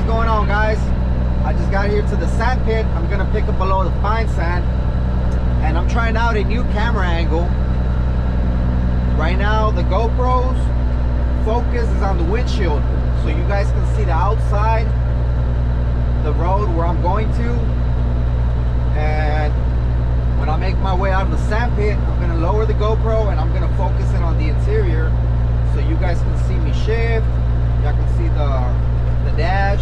what's going on, guys? I just got here to the sand pit. I'm gonna pick up a load of fine sand, and I'm trying out a new camera angle. Right now the GoPro's focus is on the windshield, so you guys can see the outside, the road where I'm going to. And when I make my way out of the sand pit, I'm gonna lower the GoPro and I'm gonna focus in on the interior, so you guys can see me shift. Y'all can see the dash.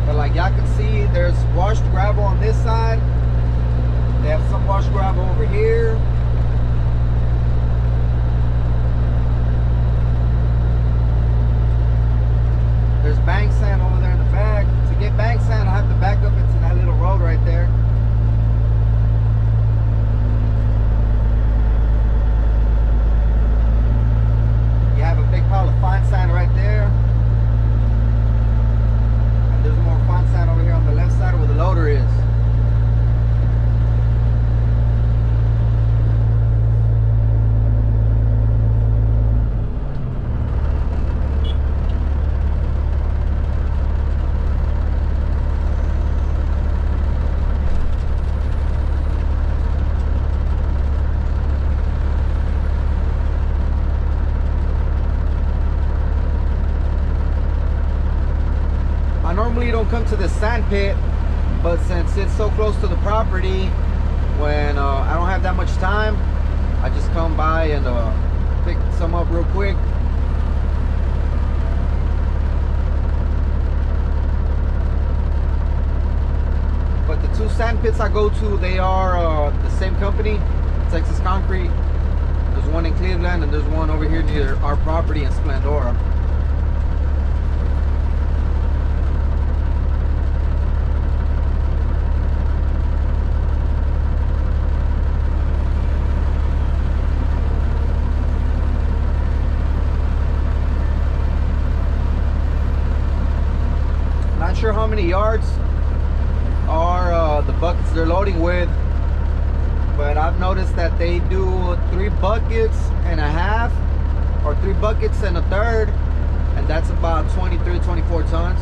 But like y'all can see, there's washed gravel on this side. They have some washed gravel over here. There's bank sand over there in the back. To get bank sand, I have to back up into that little road right there. You have a big pile of fine sand right there. And there's more fine sand over here on the left side where the loader is. Normally don't come to the sand pit, but since it's so close to the property, when I don't have that much time, I just come by and pick some up real quick. But the two sand pits I go to, they are the same company, Texas Concrete. There's one in Cleveland and there's one over here near our property in Splendora. Not sure how many yards are the buckets they're loading with, but I've noticed that they do 3 buckets and a half or 3 buckets and a third, and that's about 23-24 tons.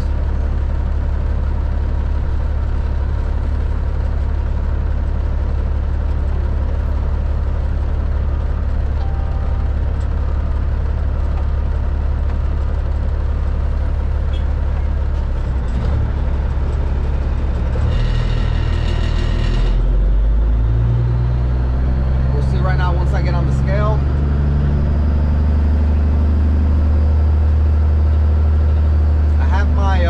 Once I get on the scale, I have my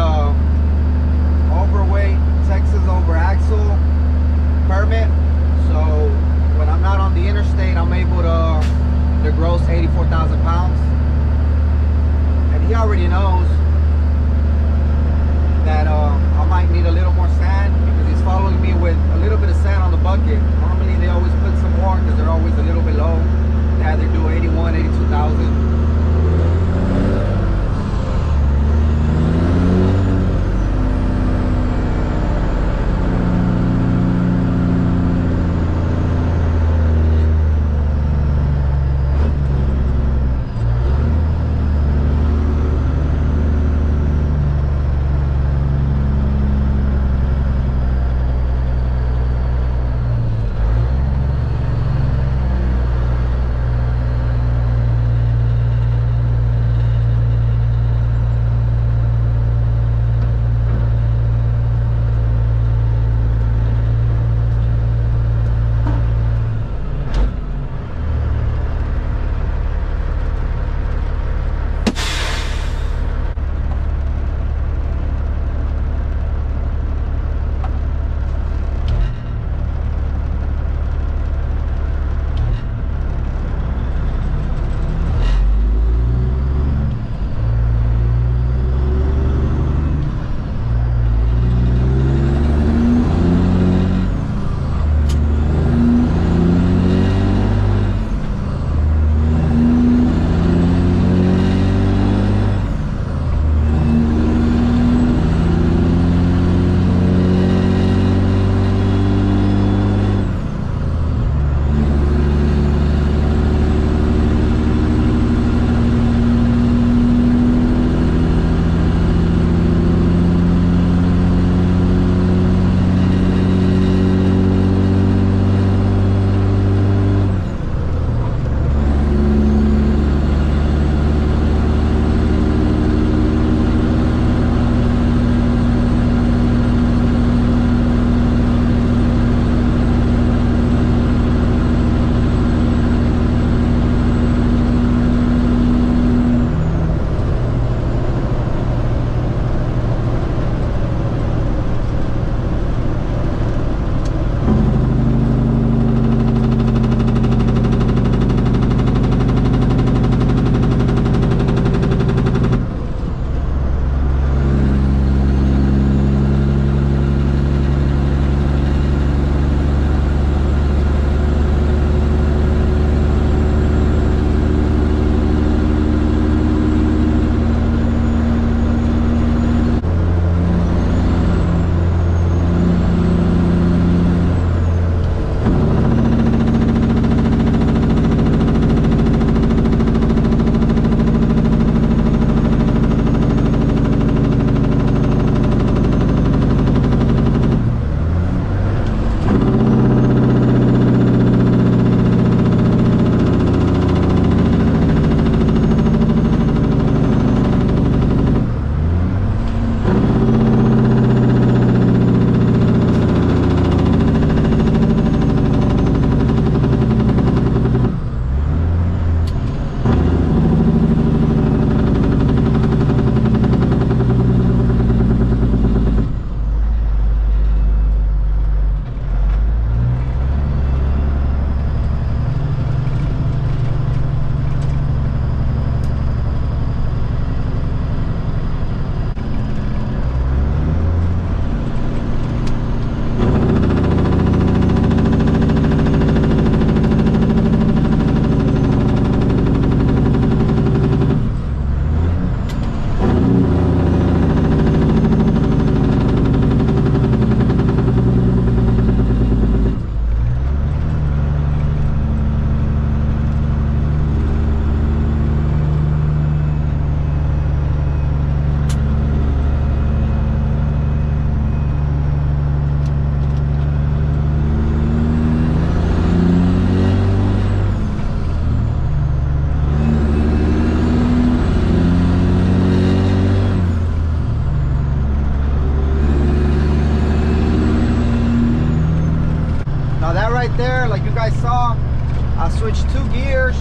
two gears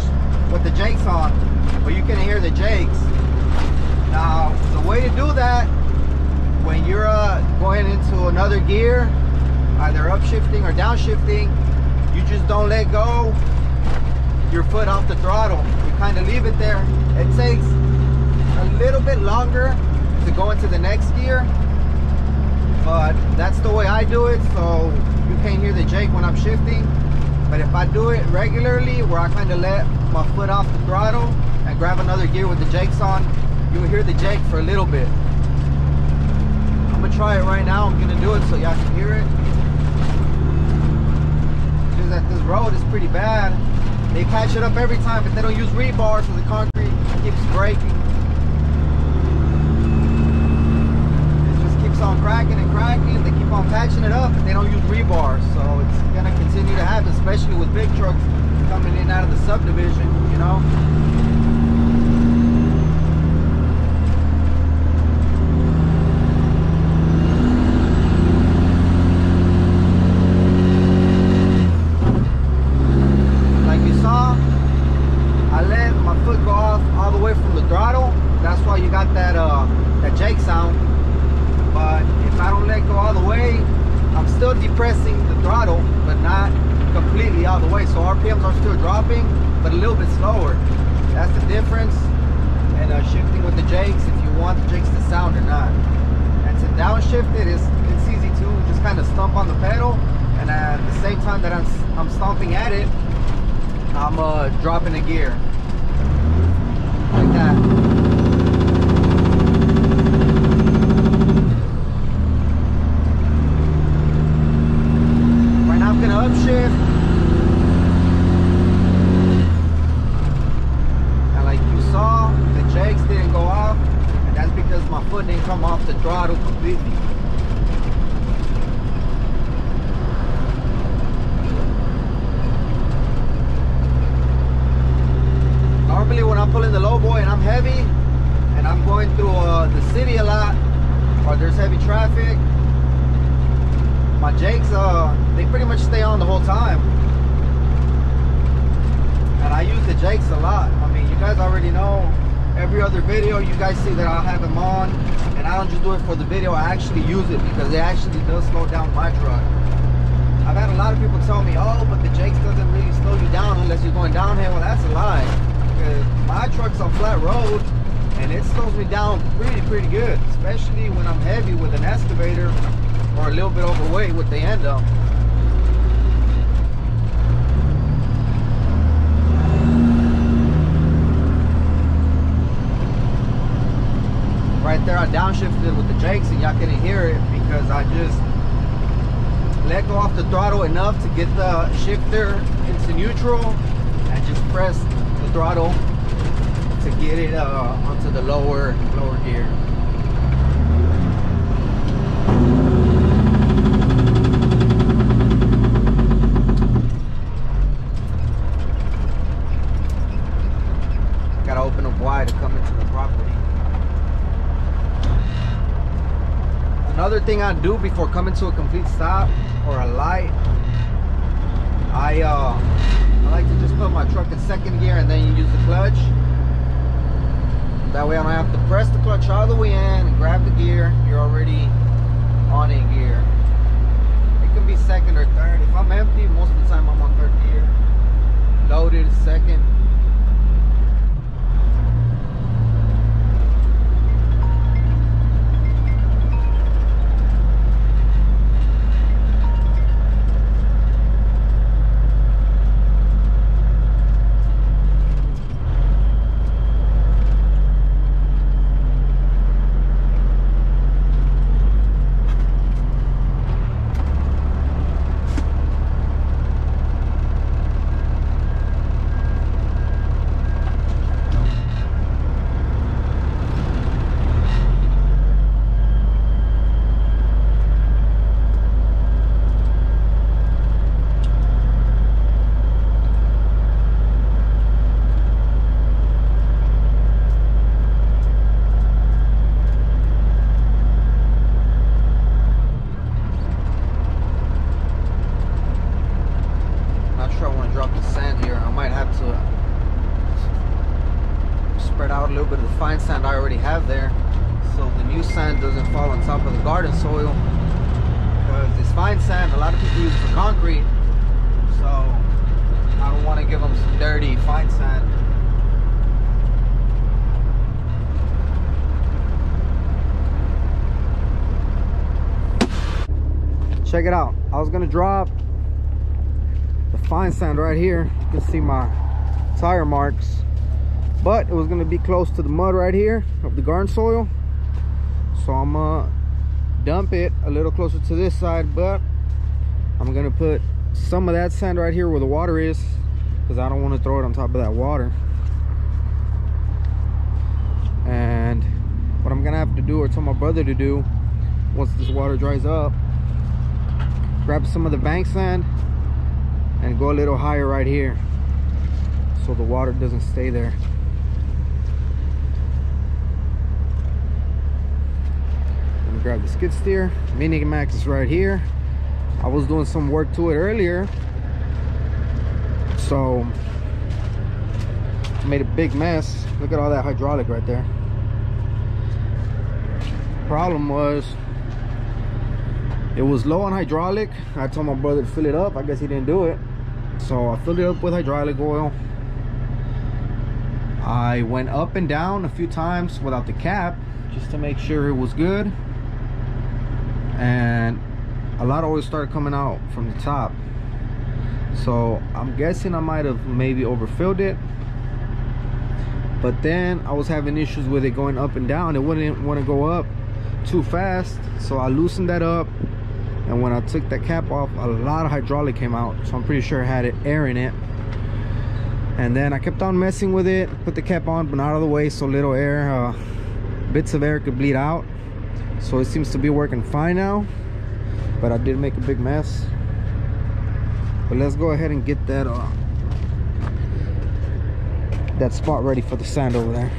with the jakes on, but you can hear the jakes. Now, the way to do that, when you're going into another gear, either upshifting or downshifting, you just don't let go your foot off the throttle. You kind of leave it there. It takes a little bit longer to go into the next gear, but that's the way I do it, so you can't hear the jake when I'm shifting. But if I do it regularly, where I kind of let my foot off the throttle and grab another gear with the jakes on, you'll hear the jake for a little bit. I'm gonna try it right now. I'm gonna do it so y'all can hear it. Because that this road is pretty bad. They patch it up every time, but they don't use rebar, so the concrete keeps breaking. It just keeps on cracking and cracking. They keep on patching it up, but they don't use rebar, so it's gonna continue to happen, especially with big trucks coming in out of the subdivision, you know. That jake sound, but if I don't let go all the way, I'm still depressing the throttle, but not completely all the way, so RPMs are still dropping, but a little bit slower. That's the difference. And shifting with the jakes, if you want the jakes to sound or not. And to downshift it, it's easy to just kind of stomp on the pedal, and at the same time that I'm stomping at it, I'm dropping a gear like that. Upshift, and like you saw, the jakes didn't go off, and that's because my foot didn't come off the throttle completely. Normally when I'm pulling the low boy and I'm heavy and I'm going through the city a lot, or there's heavy traffic, my jakes, they pretty much stay on the whole time. And I use the jakes a lot. I mean, you guys already know, every other video you guys see that I'll have them on, and I don't just do it for the video, I actually use it because it actually does slow down my truck. I've had a lot of people tell me, oh, but the jakes doesn't really slow you down unless you're going downhill. Well, that's a lie, because my truck's on flat road and it slows me down pretty good, especially when I'm heavy with an excavator or a little bit overweight with the end up. Right there I downshifted with the jakes and y'all couldn't hear it because I just let go off the throttle enough to get the shifter into neutral and just press the throttle to get it onto the lower gear. Gotta open up wide to come into the property. Another thing I do before coming to a complete stop or a light, I like to just put my truck in second gear and then you use the clutch. That way I don't have to press the clutch all the way in and grab the gear. You're already on a gear. It can be second or third. If I'm empty, most of the time I'm on third gear. Loaded, second. sand doesn't fall on top of the garden soil, because this fine sand, a lot of people use it for concrete, so I don't want to give them some dirty fine sand. Check it out. I was gonna drop the fine sand right here. You can see my tire marks, but it was gonna be close to the mud right here of the garden soil, so I'm gonna dump it a little closer to this side, but I'm gonna put some of that sand right here where the water is, because I don't want to throw it on top of that water. And what I'm gonna have to do, or tell my brother to do, once this water dries up, grab some of the bank sand and go a little higher right here so the water doesn't stay there. I'm gonna grab the skid steer. Mini Max is right here. I was doing some work to it earlier, so I made a big mess. Look at all that hydraulic right there. Problem was, it was low on hydraulic. I told my brother to fill it up. I guess he didn't do it, so I filled it up with hydraulic oil. I went up and down a few times without the cap, just to make sure it was good, and a lot of oil started coming out from the top, so I'm guessing I might have maybe overfilled it. But then I was having issues with it going up and down. It wouldn't want to go up too fast, so I loosened that up, and when I took that cap off, a lot of hydraulic came out, so I'm pretty sure it had air in it. And then I kept on messing with it, put the cap on but not out of the way so little air, bits of air could bleed out. So it seems to be working fine now, but I did make a big mess. But let's go ahead and get that that spot ready for the sand over there.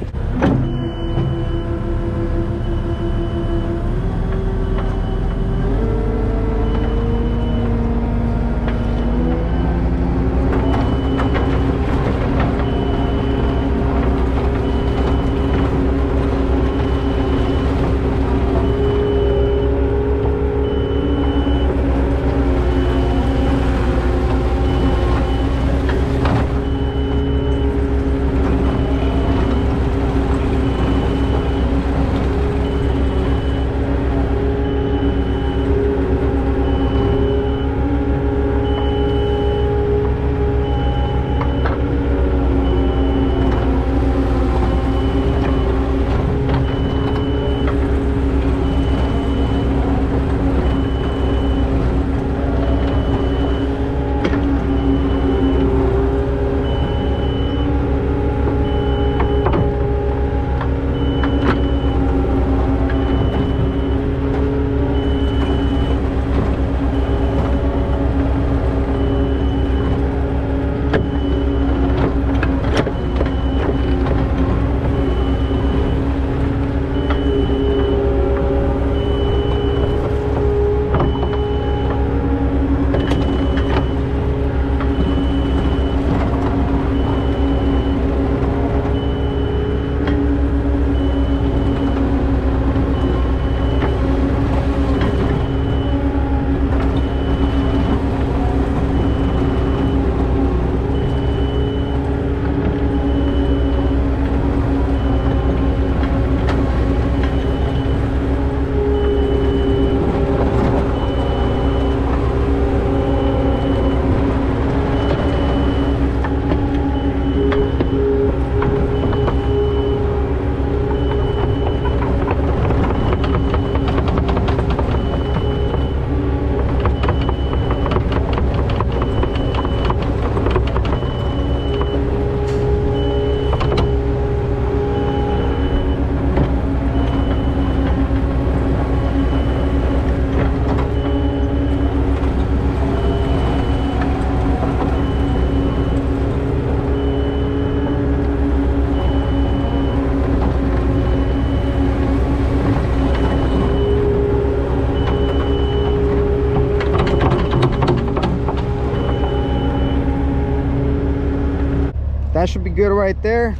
That should be good right there.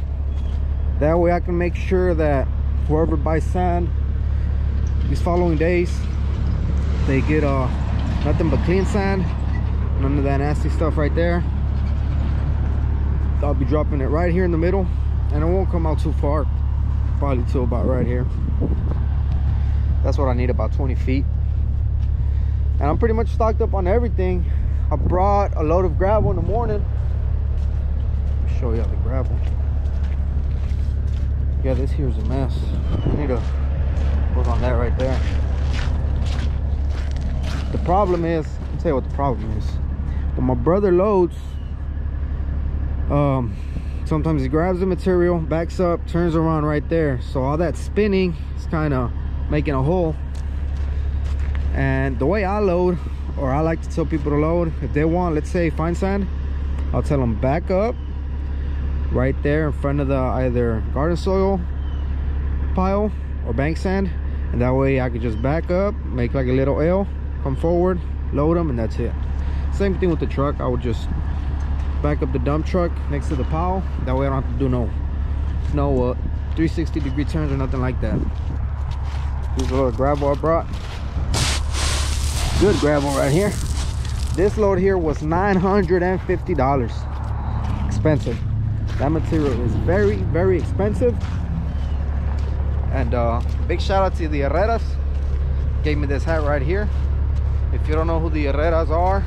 That way I can make sure that whoever buys sand these following days they get nothing but clean sand, none of that nasty stuff right there. I'll be dropping it right here in the middle, and it won't come out too far, probably till about right here. That's what I need, about 20 feet. And I'm pretty much stocked up on everything. I brought a load of gravel in the morning. Let me show you the gravel. Yeah, this here's a mess. I need to work on that right there. The problem is, I'll tell you what the problem is. When my brother loads, sometimes he grabs the material, backs up, turns around right there. So all that spinning is kind of making a hole. And the way I load, or I like to tell people to load, if they want, let's say, fine sand, I'll tell them back up right there in front of the either garden soil pile or bank sand, and that way I could just back up, make like a little L, come forward, load them, and that's it. Same thing with the truck. I would just back up the dump truck next to the pile. That way I don't have to do no 360-degree turns or nothing like that. Here's a little gravel I brought. Good gravel right here. This load here was $950. Expensive. That material is very, very expensive. And big shout out to the Herreras. Gave me this hat right here. If you don't know who the Herreras are,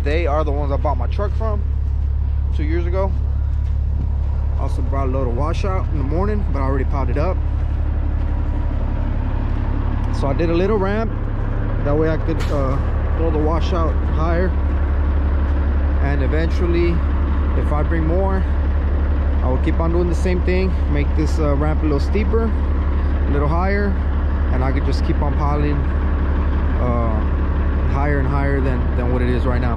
they are the ones I bought my truck from 2 years ago. Also brought a load of washout in the morning, but I already piled it up. So I did a little ramp. That way I could throw the washout higher. And eventually, if I bring more, I will keep on doing the same thing. Make this ramp a little steeper, a little higher, and I could just keep on piling higher and higher than what it is right now.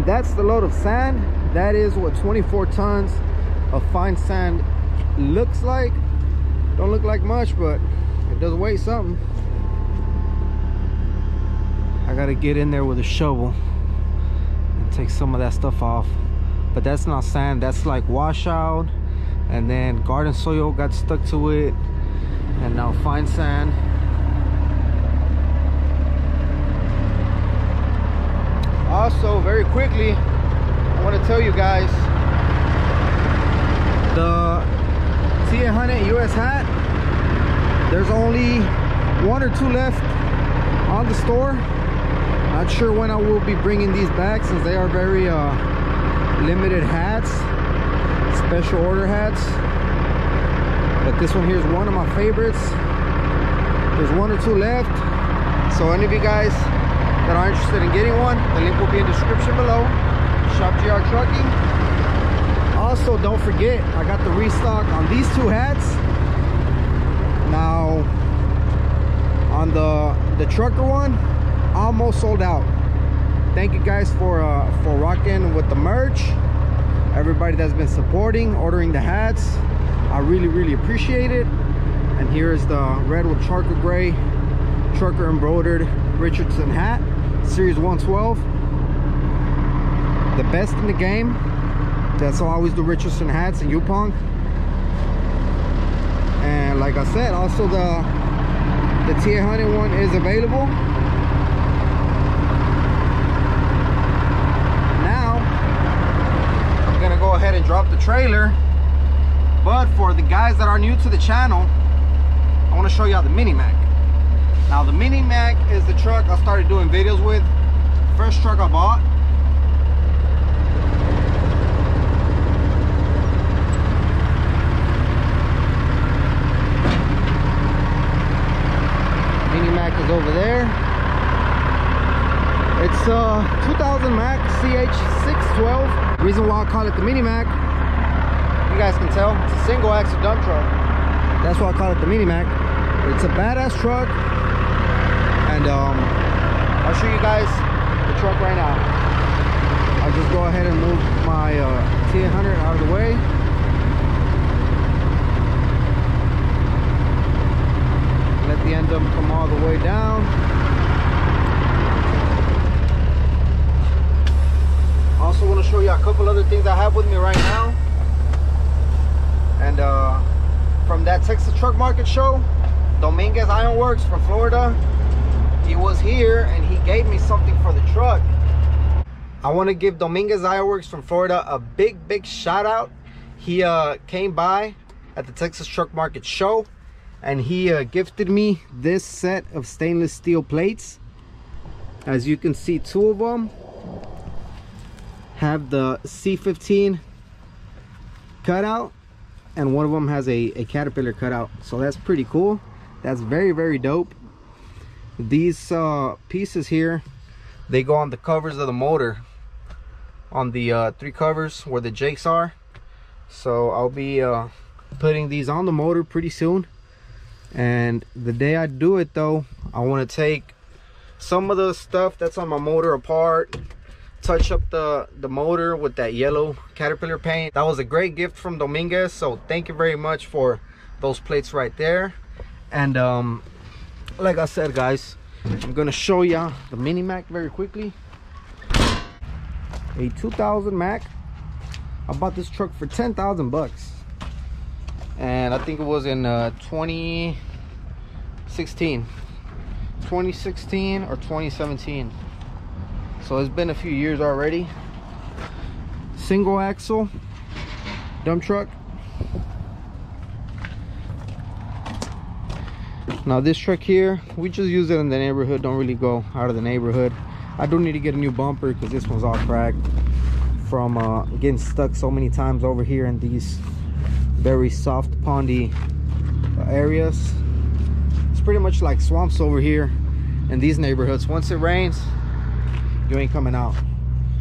That's the load of sand. That is what 24 tons of fine sand looks like. Don't look like much, but it does weigh something. I gotta get in there with a shovel and take some of that stuff off. But that's not sand, that's like washout, and then garden soil got stuck to it, and now fine sand. Also, very quickly, I want to tell you guys, the T800 US hat, there's only 1 or 2 left on the store. Not sure when I will be bringing these back, since they are very limited hats, special order hats. But this one here is one of my favorites. There's 1 or 2 left, so any of you guys that are interested in getting one, the link will be in the description below. Shop GR Trucking. Also, don't forget, I got the restock on these 2 hats. Now, on the trucker one, almost sold out. Thank you guys for rocking with the merch. everybody that's been supporting, ordering the hats. I really appreciate it. And here's the red with charcoal gray trucker embroidered Richardson hat, series 112. The best in the game. That's always the Richardson hats in Yupong. And like I said, also the T800 one is available. Now I'm gonna go ahead and drop the trailer. But for the guys that are new to the channel, I want to show y'all the Mini Mac. Now the Mini Mac is the truck I started doing videos with. First truck I bought. Mini Mac is over there. It's a 2000 Mac CH612. Reason why I call it the Mini Mac, you guys can tell, it's a single axle dump truck. That's why I call it the Mini Mac. It's a badass truck, and I'll show you guys the truck right now. I'll just go ahead and move my T800 out of the way. Let the end of them come all the way down. I also want to show you a couple other things I have with me right now. And from that Texas Truck Market show, Dominguez Ironworks from Florida, he was here and he gave me something for the truck. I want to give Dominguez Ironworks from Florida a big shout out. He came by at the Texas Truck Market show and he gifted me this set of stainless steel plates. As you can see, two of them have the C15 cutout and one of them has a Caterpillar cutout, so that's pretty cool. That's very dope. These pieces here, they go on the covers of the motor, on the 3 covers where the jakes are. So I'll be putting these on the motor pretty soon. And the day I do it though, I want to take some of the stuff that's on my motor apart, touch up the motor with that yellow Caterpillar paint. That was a great gift from Dominguez, so thank you very much for those plates right there. And like I said, guys, I'm gonna show ya the Mini Mac very quickly. A 2000 Mac. I bought this truck for 10,000 bucks, and I think it was in 2016 or 2017. So it's been a few years already. Single axle dump truck. Now this truck here, we just use it in the neighborhood, don't really go out of the neighborhood. I do need to get a new bumper because this one's all cracked from getting stuck so many times over here in these very soft pondy areas. It's pretty much like swamps over here in these neighborhoods. Once it rains, you ain't coming out.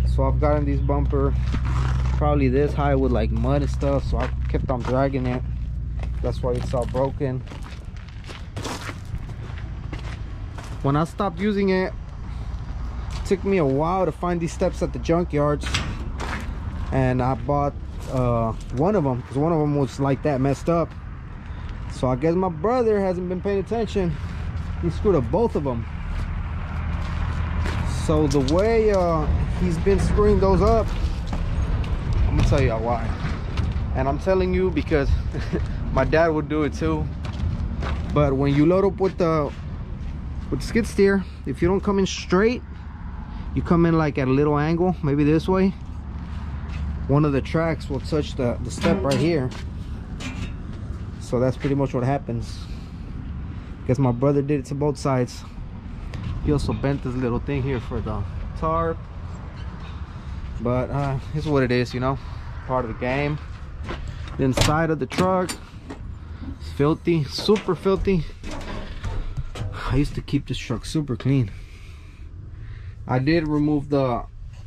So I've gotten these bumper probably this high with like mud and stuff, so I kept on dragging it. That's why it's all broken. When I stopped using it, it took me a while to find these steps at the junkyards, and I bought one of them because one of them was like that, messed up. So I guess my brother hasn't been paying attention. He screwed up both of them. So the way he's been screwing those up, I'm gonna tell you why. And I'm telling you because my dad would do it too. But when you load up with the skid steer, if you don't come in straight, you come in like at a little angle, maybe this way, one of the tracks will touch the step right here. So that's pretty much what happens. Guess my brother did it to both sides. He also bent this little thing here for the tarp, but it's what it is, you know, part of the game. The inside of the truck is filthy, super filthy. I used to keep this truck super clean. I did remove the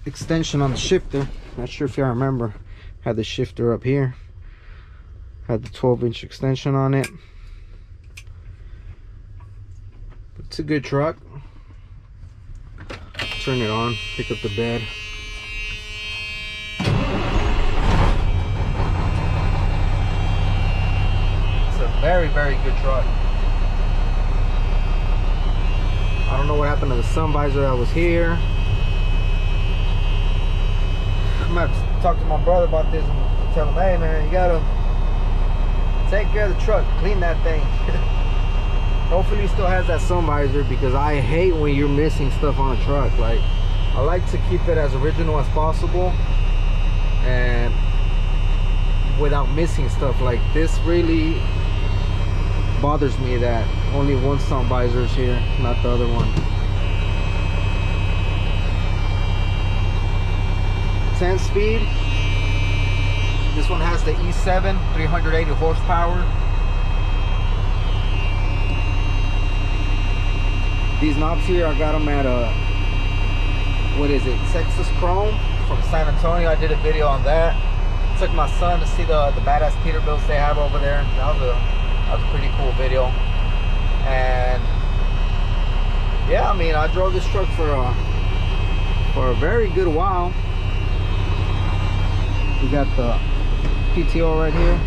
extension on the shifter. Not sure if y'all remember, had the shifter up here, had the 12-inch extension on it. But it's a good truck. Turn it on, pick up the bed. Very, very good truck. I don't know what happened to the sun visor that was here. I'm gonna have to talk to my brother about this and tell him, hey man, you gotta take care of the truck, clean that thing. Hopefully he still has that sun visor, because I hate when you're missing stuff on a truck. Like, I like to keep it as original as possible and without missing stuff. Like, this really bothers me that only one sun visor is here, not the other one. 10 speed. This one has the E7, 380 horsepower. These knobs here, I got them at what is it, Texas Chrome from San Antonio. I did a video on that. Took my son to see the badass Peterbilts they have over there. That was a pretty cool video. And yeah, I mean, I drove this truck for a very good while. We got the PTO right here.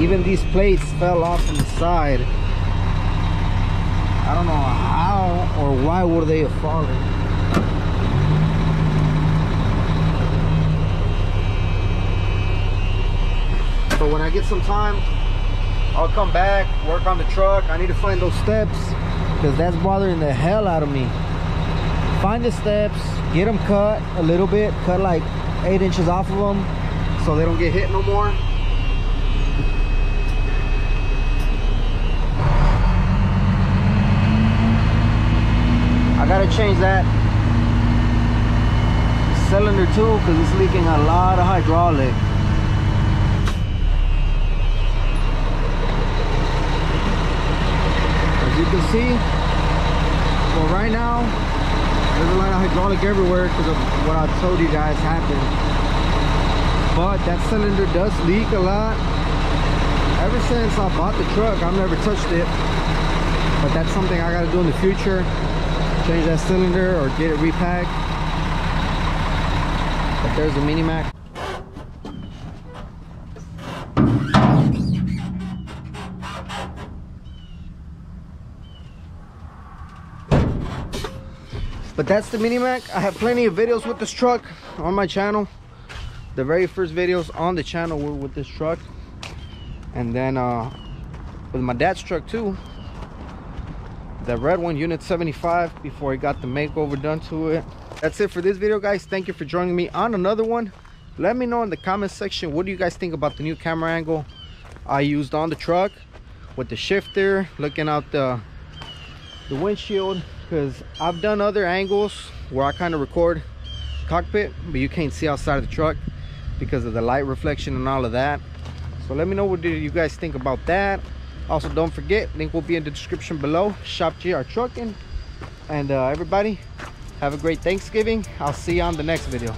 Even these plates fell off from the side. I don't know how or why would they have fallen. So when I get some time, I'll come back, work on the truck. I need to find those steps, because that's bothering the hell out of me. Find the steps, get them cut a little bit, cut like 8 inches off of them so they don't get hit no more. I gotta change that cylinder too, because it's leaking a lot of hydraulic. As you can see, well, right now there's a lot of hydraulic everywhere because of what I told you guys happened. But that cylinder does leak a lot. Ever since I bought the truck, I've never touched it, but that's something I gotta do in the future. Change that cylinder or get it repacked. But there's a Mini Mac. But that's the Mini Mac. I have plenty of videos with this truck on my channel. The very first videos on the channel were with this truck, and then with my dad's truck too. The red one, unit 75, before he got the makeover done to it. That's it for this video, guys. Thank you for joining me on another one. Let me know in the comment section, what do you guys think about the new camera angle I used on the truck with the shifter, looking out the windshield, because I've done other angles where I kind of record cockpit, but you can't see outside of the truck because of the light reflection and all of that. So let me know, what do you guys think about that. Also, don't forget, link will be in the description below. Shop GR Trucking. And everybody, have a great Thanksgiving. I'll see you on the next video.